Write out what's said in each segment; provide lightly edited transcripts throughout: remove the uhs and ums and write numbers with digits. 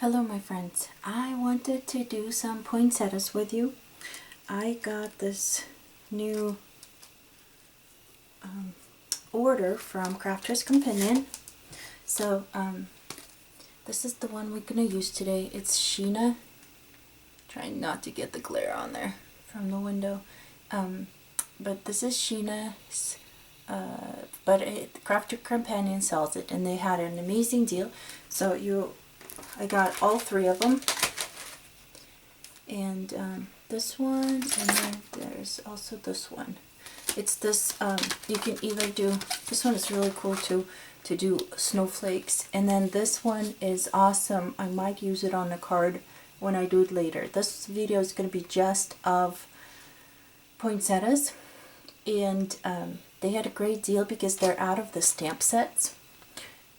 Hello my friends, I wanted to do some poinsettias with you. I got this new order from Crafter's Companion. So this is the one we're going to use today. It's Sheena. Trying not to get the glare on there from the window. But this is Sheena's, but Crafter Companion sells it and they had an amazing deal. So I got all three of them, and this one, and then there's also this one. It's this, you can either do, this one is really cool too, to do snowflakes, and then this one is awesome. I might use it on a card when I do it later. This video is going to be just of poinsettias, and they had a great deal because they're out of the stamp sets.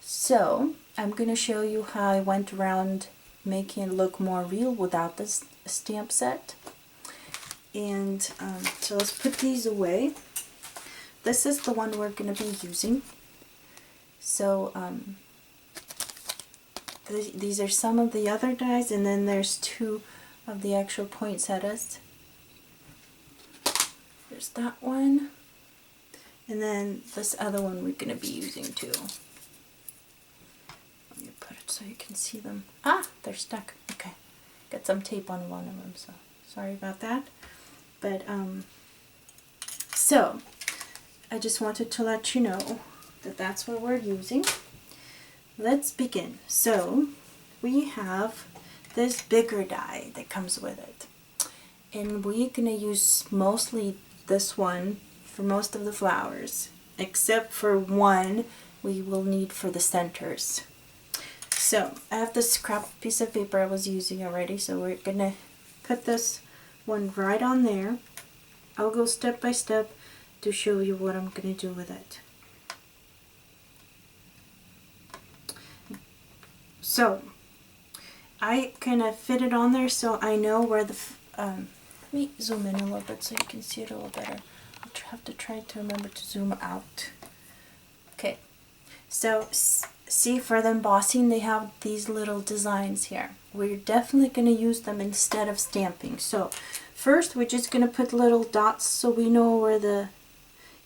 So I'm going to show you how I went around making it look more real without this stamp set. And so let's put these away. This is the one we're going to be using. So these are some of the other dies, and then there's two of the actual poinsettias. There's that one, and then this other one we're going to be using too. Let me put it so you can see them. Ah, they're stuck. Okay, got some tape on one of them, so sorry about that. But so I just wanted to let you know that that's what we're using. Let's begin. So we have this bigger die that comes with it, and we're gonna use mostly this one for most of the flowers, except for one we will need for the centers. So I have this scrap piece of paper I was using already, so we're gonna put this one right on there. I'll go step by step to show you what I'm gonna do with it. So I kind of fit it on there so I know where the let me zoom in a little bit so you can see it a little better. I'll have to try to remember to zoom out. Okay, so see, for the embossing they have these little designs here. We're definitely going to use them instead of stamping. So first we're just going to put little dots so we know where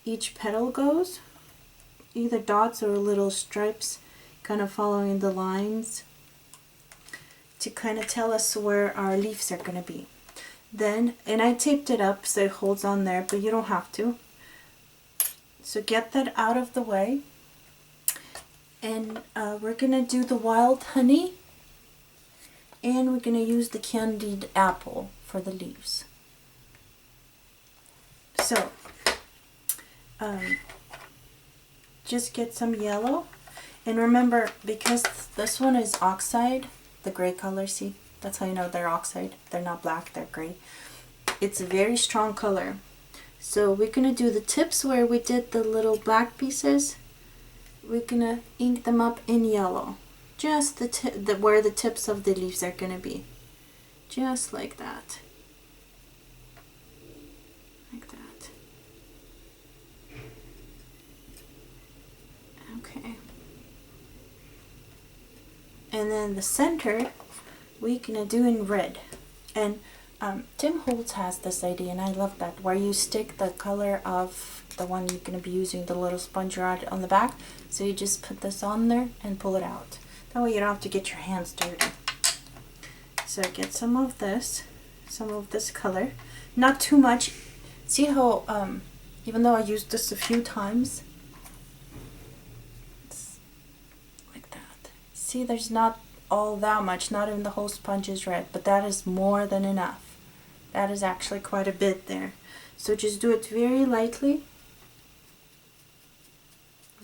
each petal goes. Either dots or little stripes kind of following the lines to kind of tell us where our leaves are going to be. Then, and I taped it up so it holds on there, but you don't have to. So get that out of the way. And we're going to do the wild honey, and we're going to use the candied apple for the leaves. So just get some yellow, and remember, because this one is oxide, the gray color, see, that's how you know they're oxide. They're not black, they're gray. It's a very strong color. So we're going to do the tips where we did the little black pieces. We're going to ink them up in yellow. Just where the tips of the leaves are going to be. Just like that. Like that. Okay. And then the center, we're going to do in red. And Tim Holtz has this idea, and I love that, where you stick the color of the one you're going to be using, the little sponge rod on the back. So you just put this on there and pull it out. That way you don't have to get your hands dirty. So get some of this color. Not too much. See how, even though I used this a few times, it's like that. See, there's not all that much, not even the whole sponge is red, but that is more than enough. That is actually quite a bit there. So just do it very lightly,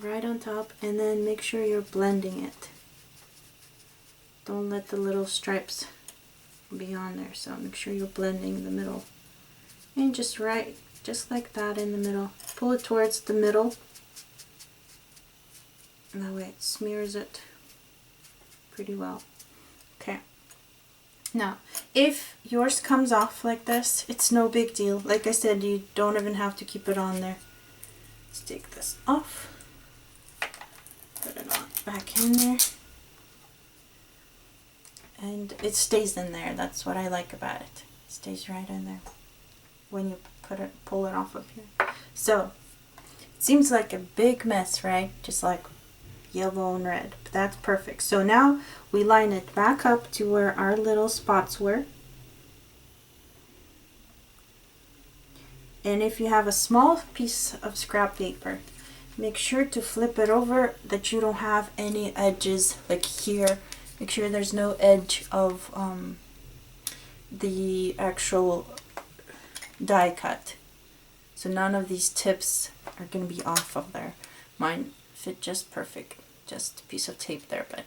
right on top, and then make sure you're blending it. Don't let the little stripes be on there, so make sure you're blending the middle. And just like that in the middle. Pull it towards the middle, and that way it smears it pretty well. Okay. Now, if yours comes off like this, it's no big deal. Like I said, you don't even have to keep it on there. Let's take this off. Put it on back in there. and it stays in there. That's what I like about it. It stays right in there when you pull it off of here. So it seems like a big mess, right? Just like yellow and red, but that's perfect. So now we line it back up to where our little spots were. And if you have a small piece of scrap paper, make sure to flip it over that you don't have any edges, like here. Make sure there's no edge of the actual die cut. So none of these tips are going to be off of there. Mine fit just perfect. Just a piece of tape there, but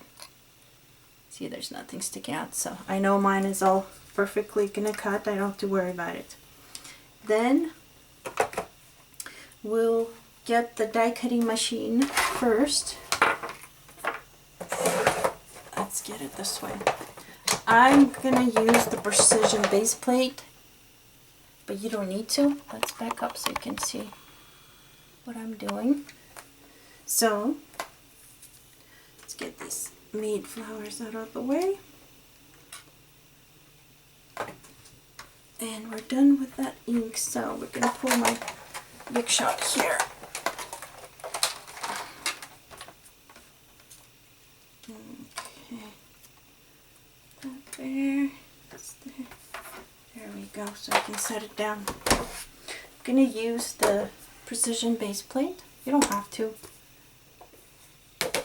see, there's nothing sticking out. So I know mine is all perfectly going to cut. I don't have to worry about it. Then we'll get the die cutting machine first. Let's get it this way. I'm gonna use the precision base plate, but you don't need to. Let's back up so you can see what I'm doing. So let's get these made flowers out of the way. And we're done with that ink, so we're gonna pull my big shot here. Okay, that there, that's there. There we go, so I can set it down. I'm gonna use the precision base plate. You don't have to.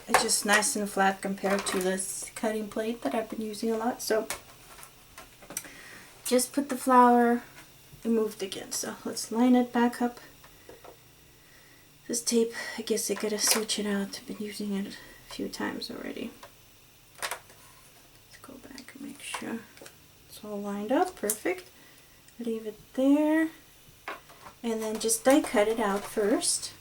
It's just nice and flat compared to this cutting plate that I've been using a lot. So just put the flower and moved again. So let's line it back up. This tape, I guess I gotta switch it out. I've been using it a few times already. Let's go back and make sure it's all lined up. Perfect. Leave it there. And then just die cut it out first.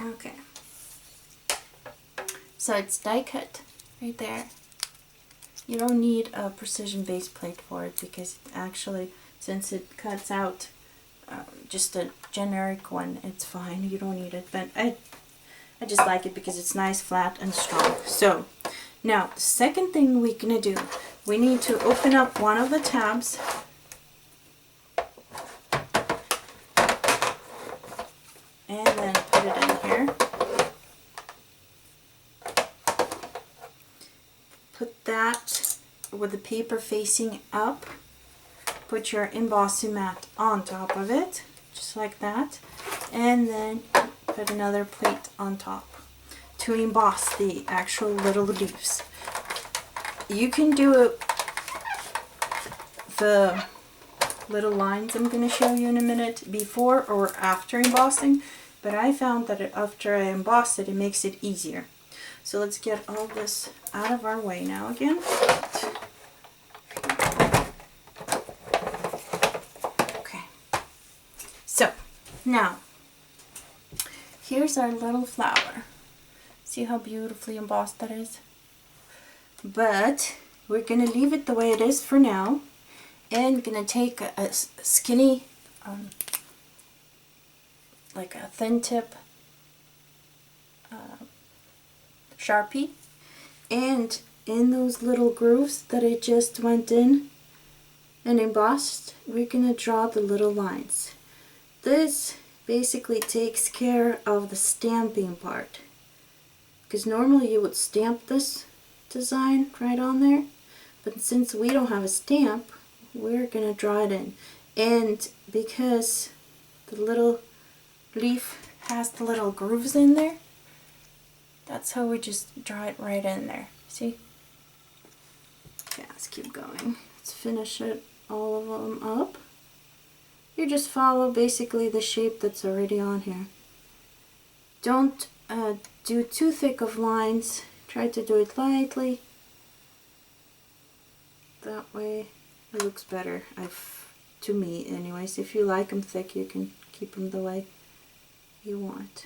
Okay. So it's die cut right there. You don't need a precision base plate for it because actually, since it cuts out just a generic one, it's fine. You don't need it, but I just like it because it's nice, flat, and strong. So now the second thing we're gonna do, we need to open up one of the tabs. And then put it in here. Put that with the paper facing up. Put your embossing mat on top of it, just like that. And then put another plate on top to emboss the actual little leaves. You can do the little lines I'm going to show you in a minute before or after embossing, but I found that after I emboss it, it makes it easier. So let's get all this out of our way now again. Okay, so now here's our little flower. See how beautifully embossed that is? But we're going to leave it the way it is for now. And gonna take a skinny, like a thin tip Sharpie, and in those little grooves that I just went in and embossed, we're gonna draw the little lines. This basically takes care of the stamping part, because normally you would stamp this design right on there, but since we don't have a stamp, we're gonna draw it in. And because the little leaf has the little grooves in there, that's how we just draw it right in there. See? Okay, let's keep going. Let's finish it, all of them up. You just follow basically the shape that's already on here. Don't do too thick of lines. Try to do it lightly. That way it looks better, to me anyways. If you like them thick, you can keep them the way you want.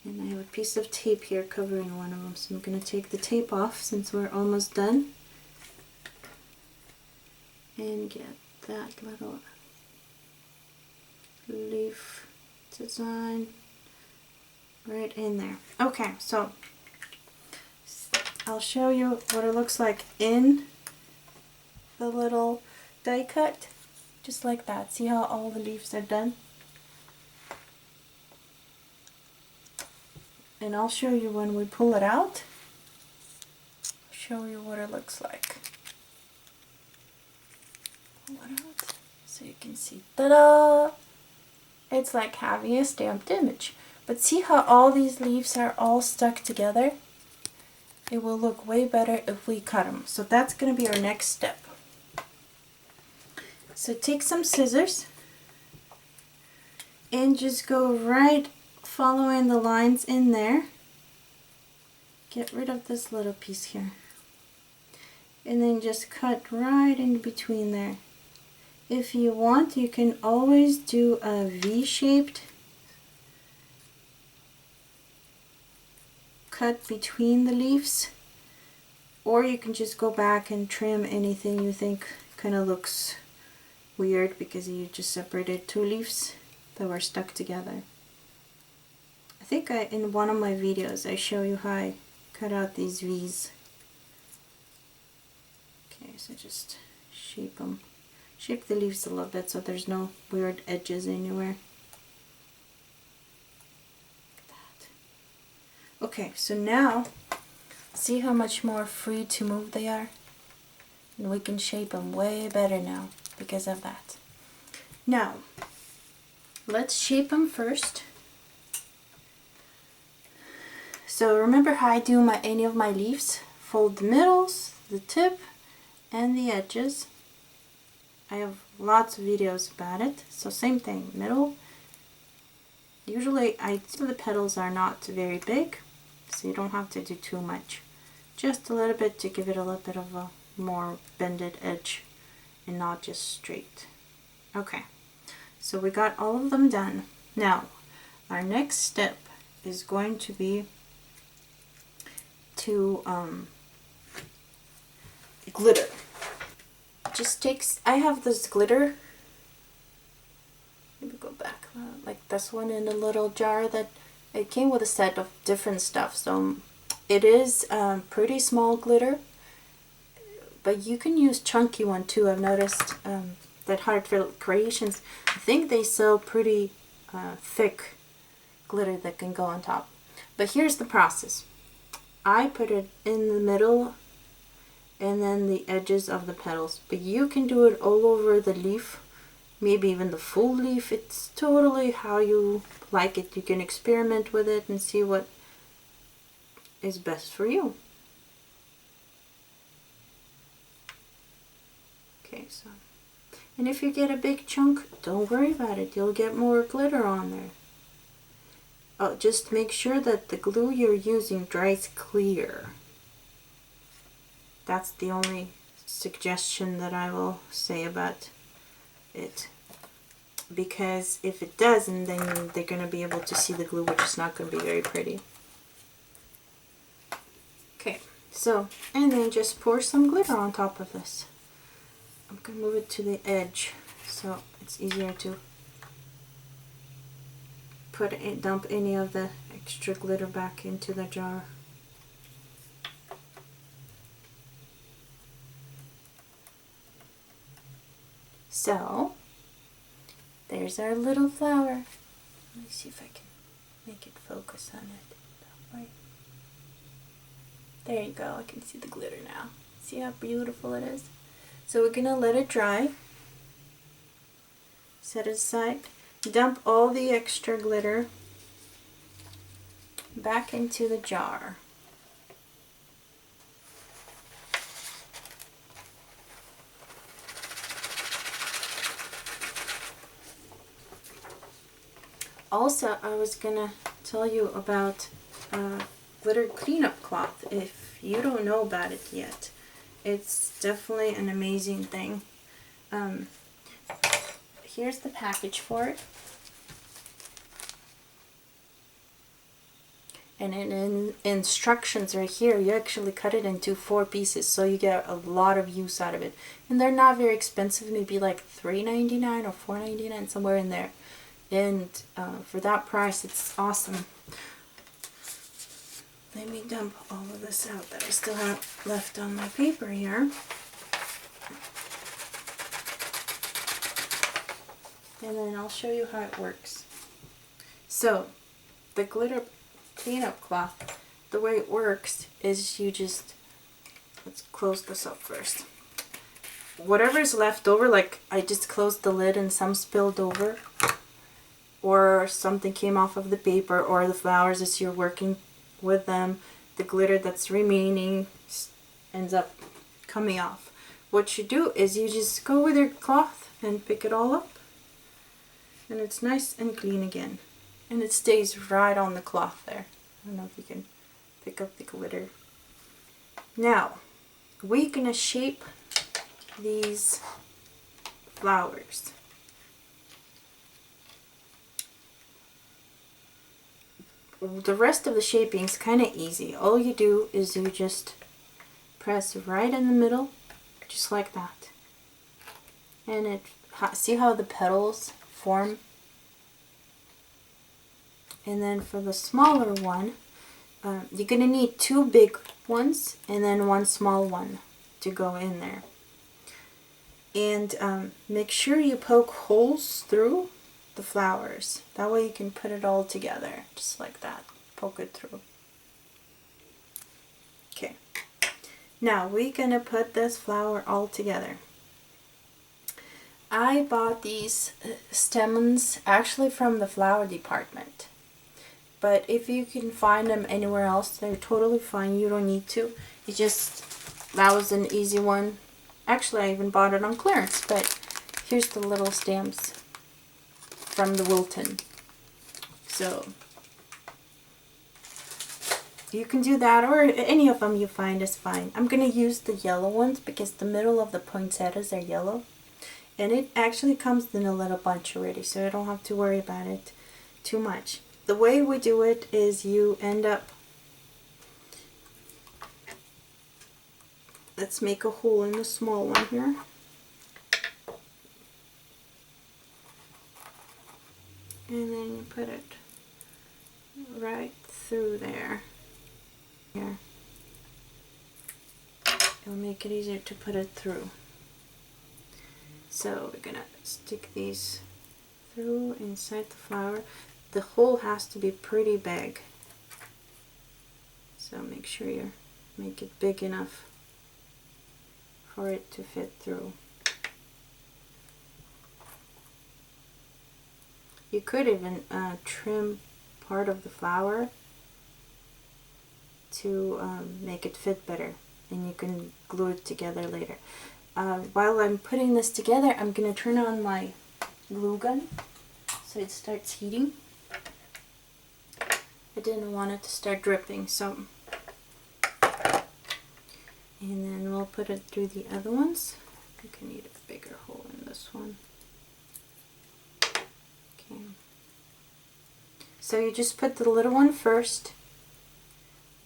And I have a piece of tape here covering one of them, so I'm going to take the tape off since we're almost done. And get that little leaf design right in there. Okay, so I'll show you what it looks like in the little die cut, just like that. See how all the leaves are done? And I'll show you when we pull it out. Show you what it looks like. Pull it out so you can see. Ta-da! It's like having a stamped image. But see how all these leaves are all stuck together? It will look way better if we cut them. So that's going to be our next step. So take some scissors and just go right following the lines in there. Get rid of this little piece here. And then just cut right in between there. If you want, you can always do a V-shaped cut between the leaves, or you can just go back and trim anything you think kind of looks weird because you just separated two leaves that were stuck together. I think in one of my videos I show you how I cut out these V's. Okay, so just shape them. Shape the leaves a little bit so there's no weird edges anywhere. Like that. Okay, so now see how much more free to move they are? And we can shape them way better now because of that. Now, let's shape them first. So remember how I do any of my leaves? Fold the middles, the tip, and the edges. I have lots of videos about it. So same thing, middle. Usually the petals are not very big, so you don't have to do too much. Just a little bit to give it a little bit of a more bended edge and not just straight. Okay, so we got all of them done. Now, our next step is going to be to glitter. Just takes, I have this glitter, let me go back, like this one in a little jar that it came with a set of different stuff. So it is pretty small glitter, but you can use chunky one too. I've noticed that Heartfelt Creations, I think they sell pretty thick glitter that can go on top. But here's the process. I put it in the middle and then the edges of the petals, but you can do it all over the leaf, maybe even the full leaf. It's totally how you like it. You can experiment with it and see what is best for you. Okay, so, and if you get a big chunk, don't worry about it, you'll get more glitter on there. Oh, just make sure that the glue you're using dries clear. That's the only suggestion that I will say about it. Because if it doesn't, then they're going to be able to see the glue, which is not going to be very pretty. Okay, so, and then just pour some glitter on top of this. I'm going to move it to the edge so it's easier to dump any of the extra glitter back into the jar. So, there's our little flower. Let me see if I can make it focus on it that way. There you go, I can see the glitter now. See how beautiful it is? So we're gonna let it dry. Set it aside. Dump all the extra glitter back into the jar. Also, I was gonna tell you about glitter cleanup cloth. If you don't know about it yet, it's definitely an amazing thing. Here's the package for it. And in instructions right here, you actually cut it into 4 pieces, so you get a lot of use out of it. And they're not very expensive, maybe like $3.99 or $4.99, somewhere in there. And for that price, it's awesome. Let me dump all of this out that I still have left on my paper here. And then I'll show you how it works. So, the glitter cleanup cloth, the way it works is you just, let's close this up first. Whatever's left over, like I just closed the lid and some spilled over, or something came off of the paper, or the flowers as you're working with them, the glitter that's remaining ends up coming off. What you do is you just go with your cloth and pick it all up, and it's nice and clean again. And it stays right on the cloth there. I don't know if you can pick up the glitter. Now, we're gonna shape these flowers. The rest of the shaping is kind of easy. All you do is you just press right in the middle, just like that. And it, see how the petals form? And then for the smaller one, you're going to need 2 big ones and then 1 small one to go in there. And make sure you poke holes through the flowers. That way you can put it all together, just like that. Poke it through. Okay. Now we're going to put this flower all together. I bought these stems actually from the flower department. But if you can find them anywhere else, they're totally fine. You don't need to. It just, that was an easy one. Actually, I even bought it on clearance. But here's the little stems from the Wilton. So you can do that, or any of them you find is fine. I'm going to use the yellow ones because the middle of the poinsettias are yellow. And it actually comes in a little bunch already, so I don't have to worry about it too much. The way we do it is you end up, let's make a hole in the small one here. And then you put it right through there. Here. It'll make it easier to put it through. So we're gonna stick these through inside the flower. The hole has to be pretty big, so make sure you make it big enough for it to fit through. You could even trim part of the flower to make it fit better, and you can glue it together later. While I'm putting this together, I'm going to turn on my glue gun so it starts heating. I didn't want it to start dripping, so, and then we'll put it through the other ones. I think I need a bigger hole in this one. Okay. So you just put the little one first,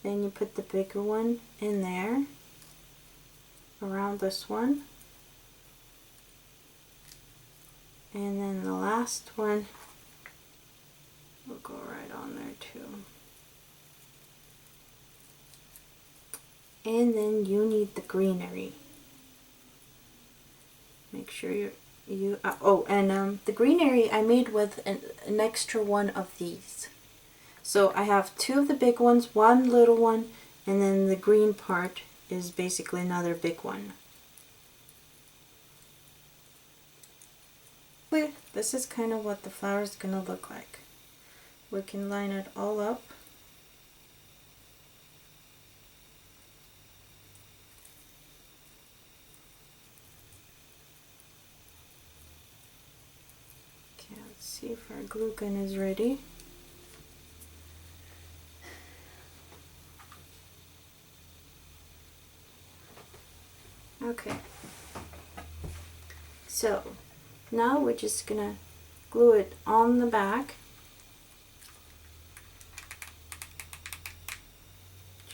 then you put the bigger one in there, around this one, and then the last one will go right on there too. And then you need the greenery. Make sure the greenery I made with an extra one of these. So I have 2 of the big ones, 1 little one, and then the green part is basically another big one. This is kind of what the flower is going to look like. We can line it all up. Okay, let's see if our glue gun is ready. Okay, so now we're just gonna glue it on the back.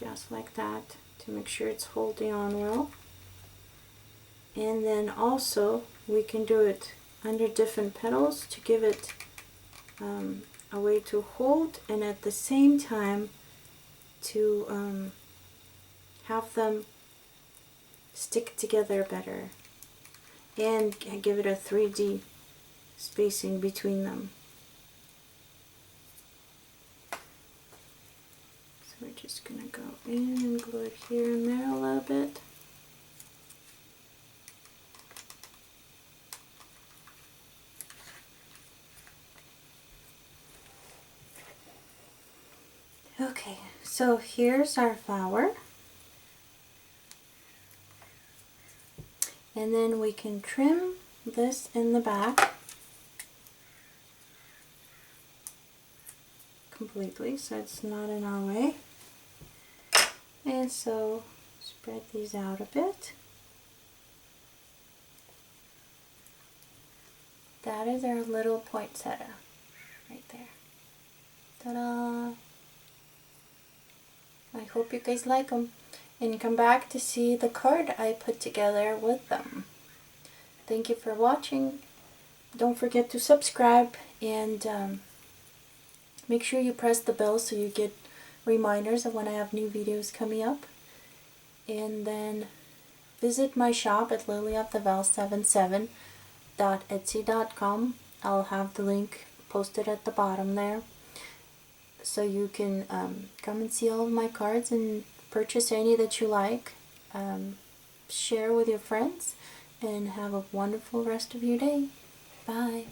just like that, to make sure it's holding on well. And then also we can do it under different petals to give it a way to hold, and at the same time to have them stick together better and give it a 3D spacing between them. So we're just going to go in and glue it here and there a little bit. Okay, so here's our flower. And then we can trim this in the back completely so it's not in our way. And so spread these out a bit. That is our little poinsettia right there. Ta-da! I hope you guys like them and come back to see the card I put together with them. Thank you for watching. Don't forget to subscribe and make sure you press the bell so you get reminders of when I have new videos coming up. And then visit my shop at lilyofthevel77.etsy.com. I'll have the link posted at the bottom there, so you can come and see all of my cards and purchase any that you like. Share with your friends and have a wonderful rest of your day. Bye.